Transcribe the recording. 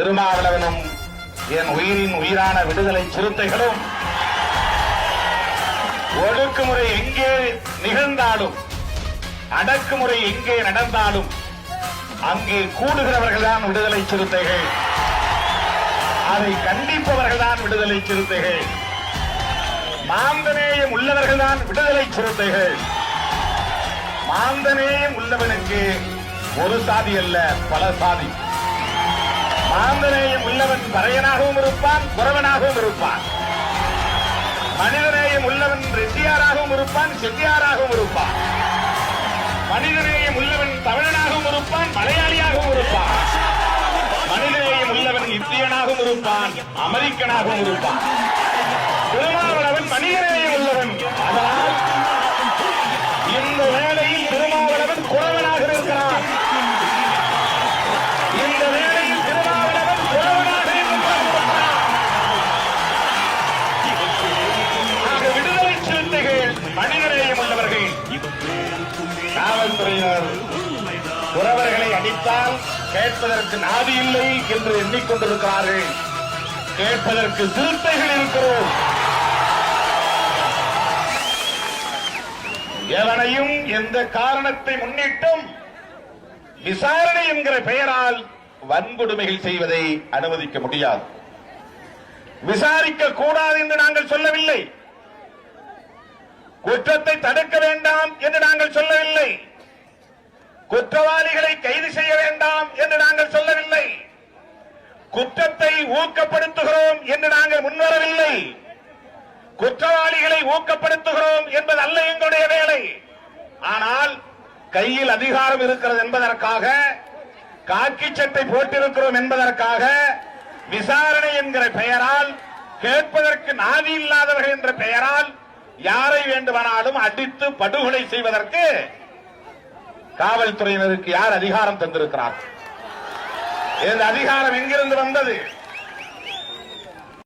திருமாவளவனும் என் உயிரின் உயிரான விடுதலை சிறுத்தைகளும் ஒடுக்குமுறை எங்கே நிகழ்ந்தாலும் அடக்குமுறை எங்கே நடந்தாலும் அங்கே கூடுகிறவர்கள் தான் விடுதலை சிறுத்தைகள், அதை கண்டிப்பவர்கள் தான் விடுதலை சிறுத்தைகள், மாந்தநேயம் உள்ளவர்கள் தான் விடுதலை சிறுத்தைகள். மாந்தநேயம் உள்ளவனுக்கு ஒரு சாதி அல்ல, பல சாதி. மாந்தநேயம் உள்ளவன் பறையனாகவும் இருப்பான், குறவனாகவும் இருப்பான். மனிதநேயம் உள்ளவன் ரெட்டியாராகவும் இருப்பான், செட்டியாராகவும் இருப்பான். மனிதநேயம் உள்ளவன் தமிழனாகவும் இருப்பான், மலையாளியாகவும் இருப்பான். மனிதநேயம் உள்ளவன் இந்தியனாகவும் இருப்பான், அமெரிக்கனாகவும் இருப்பான். திருமாவளவன் மனிதநேயம் உள்ளவன். அதனால் இந்த வேளையில் திருமாவளவன் குறவனாக இருக்கிறான். இந்த வேளையில் திருமாவளவன் குறவனாக இருக்கிறான். விடுதலை சிறுத்தைகள் மனிதநேயம் உள்ளவர்கள். காவல்துறையினர் குறவர்களை அடித்தால் கேட்பதற்கு நாதி இல்லை என்று எண்ணிக்கொண்டிருக்கிறார்கள். கேட்பதற்கு சிறுத்தைகள் இருக்கிறோம். எவனையும் எந்த காரணத்தை முன்னிட்டும் விசாரணை என்கிற பெயரால் வன்கொடுமைகள் செய்வதை அனுமதிக்க முடியாது. விசாரிக்க கூடாது என்று நாங்கள் சொல்லவில்லை. குற்றத்தை தடுக்க வேண்டாம் என்று நாங்கள் சொல்லவில்லை. குற்றவாளிகளை கைது செய்ய வேண்டாம் என்று நாங்கள் சொல்லவில்லை. குற்றத்தை ஊக்கப்படுத்துகிறோம் என்று நாங்கள் முன்வரவில்லை. குற்றவாளிகளை ஊக்கப்படுத்துகிறோம் என்பது அல்ல எங்களுடைய வேலை. ஆனால் கையில் அதிகாரம் இருக்கிறது என்பதற்காக, காக்கி சட்டை போட்டிருக்கிறோம் என்பதற்காக, விசாரணை என்கிற பெயரால், கேட்பதற்கு நாதி இல்லாதவர்கள் என்ற பெயரால் யாரை வேண்டுமானாலும் அடித்து படுகொலை செய்வதற்கு காவல்துறையினருக்கு யார் அதிகாரம் தந்திருக்கிறார்? இந்த அதிகாரம் எங்கிருந்து வந்தது?